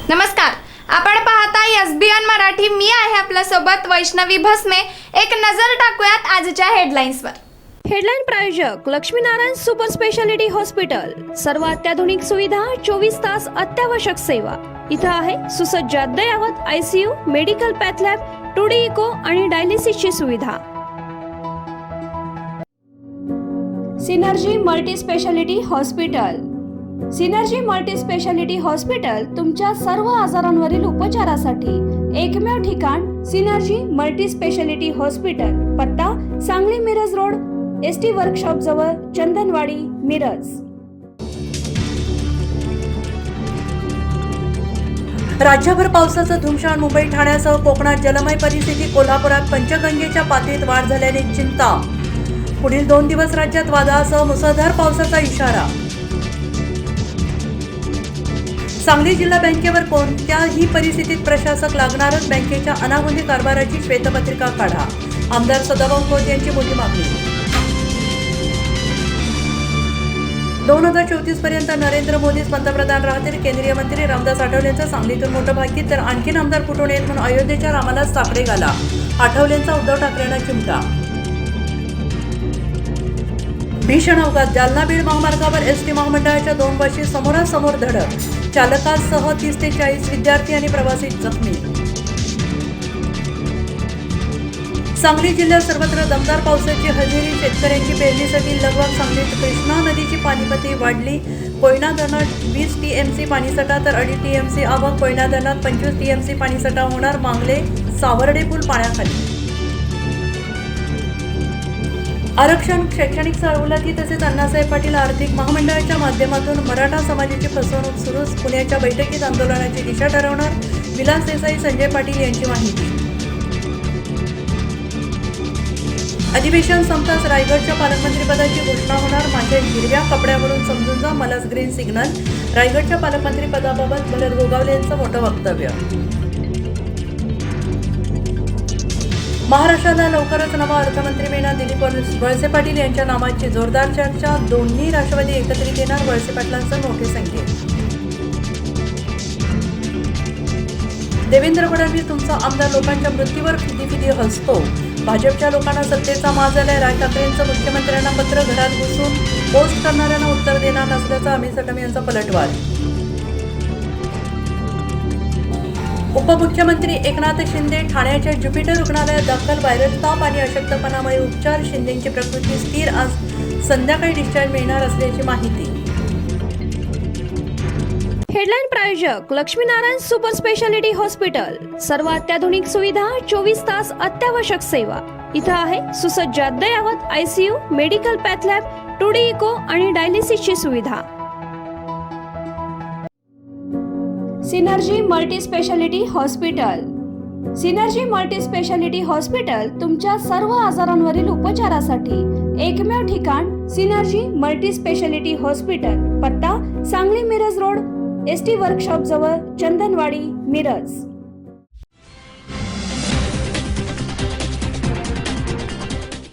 नमस्कार, आपण पाहताय एसबीएन मराठी। मी आहे आपल्या सोबत वैष्णवी भस्मे। एक नजर टाकूयात आजच्या हेडलाईन्सवर। हेडलाईन प्रायोजक लक्ष्मीनारायण सुपर स्पेशालिटी हॉस्पिटल। सर्व अत्याधुनिक सुविधा, 24 तास अत्यावश्यक सेवा। इथं आहे सुसज्ज अद्ययावत ICU, medical path lab, 2D echo आणि डायलिसिसची सुविधा। Synergy multi speciality hospital. Synergy multi speciality hospital तुमच्या सर्व आजारांवरील उपचारासाठी एकमेव ठिकाण सिनर्जी मल्टी स्पेशालिटी हॉस्पिटल। पत्ता Sangli Miraj road, ST workshop जवळ, चंदनवाडी, मिरज। राज्यभर पावसाचं धुमशान। मुंबई ठाण्यासह कोकणात जलमय परिस्थिती। कोल्हापुरात पंचगंगेच्या पातळीत वाढ झाल्याने चिंता। पुढील 2 दिवस राज्यात वादळासह मुसळधार पावसाचा इशारा। सांगली जिल्हा बँकेवर कोणत्याही परिस्थितीत प्रशासक लागणारच। बँकेच्या अनागोंदी कारभाराची श्वेतपत्रिका काढा। आमदार सदाभाऊ खोत यांची मोठी मागणी। 2034 पर्यंत नरेंद्र मोदीच पंतप्रधान राहतील। केंद्रीय मंत्री रामदास आठवलेंचं सांगलीतून मोठं भाकीत, तर आणखीन आमदार कुठून येत म्हणून अयोध्येच्या रामाला साकडे घाला। आठवलेंचा उद्धव ठाकरेंना चिमटा। भीषण अपघात। जालना बीड महामार्गावर एसटी महामंडळाच्या 2 बसची समोरासमोर धडक। चालकासह 30 ते 40 विद्यार्थी आणि प्रवासी जखमी। सांगली जिल्ह्यात सर्वत्र दमदार पावसाची हजेरी। शेतकऱ्यांची पेरणीसाठी लगबग। सांगलीत कृष्णा नदीची पाणीपातळी वाढली। कोयना धरणात 20 टीएमसी पाणीसाठा तर 2.5 टीएमसी आवक। कोयना धरणात 25 टीएमसी पाणीसाठा होणार। मांगले सावर्डे पूल पाण्याखाली। आरक्षण, शैक्षणिक सवलती तसेच अण्णासाहेब पाटील आर्थिक महामंडळाच्या माध्यमातून मराठा समाजाची फसवणूक सुरूच। पुण्याच्या बैठकीत आंदोलनाची दिशा ठरवणार। विलास देसाई, संजय पाटील यांची माहिती। अधिवेशन संपताच रायगडच्या पालकमंत्रीपदाची घोषणा होणार। माझ्या हिरव्या कपड्यावरून समजून जा, मलाच ग्रीन सिग्नल। रायगडच्या पालकमंत्रीपदाबाबत भरत गोगावले यांचं मोठं वक्तव्य। महाराष्ट्राला लवकरच नवा अर्थमंत्री मिळणार। दिलीप वळसे पाटील यांच्या नावाची जोरदार चर्चा। दोन्ही राष्ट्रवादी एकत्रित येणार। वळसे पाटलांचं मोठे संकेत। देवेंद्र फडणवीस, तुमचा आमदार लोकांच्या मृत्यूवर फिदी हसतो। भाजपच्या लोकांना सत्तेचा माज आलाय। राज ठाकरेंचं मुख्यमंत्र्यांना पत्र, घरात घुसून पोस्ट करणाऱ्यांना उत्तर देणार नसल्याचा अमित सटम यांचा पलटवार। उपमुख्यमंत्री एकनाथ शिंदे ठाण्याच्या ज्युपिटर रुग्णालयात दाखल। व्हायरल ताप आणि अशक्तपणामुळे उपचार। शिंदेची प्रकृती स्थिर। आज संध्याकाळी डिस्चार्ज मिळणार असल्याची माहिती। हेडलाईन प्रायोजक लक्ष्मीनारायण सुपर स्पेशालिटी हॉस्पिटल। सर्व अत्याधुनिक सुविधा, 24 तास अत्यावश्यक सेवा। इथं आहे सुसज्ज अद्ययावत ICU, medical path lab, 2D echo आणि डायलिसिसची सुविधा। Synergy multi speciality hospital. Synergy multi speciality hospital तुमच्या सर्व आजारांवरील उपचारासाठी एकमेव ठिकाण सिनर्जी मल्टी स्पेशालिटी हॉस्पिटल। पत्ता Sangli Miraj road, ST workshop जवळ, चंदनवाडी, मिरज।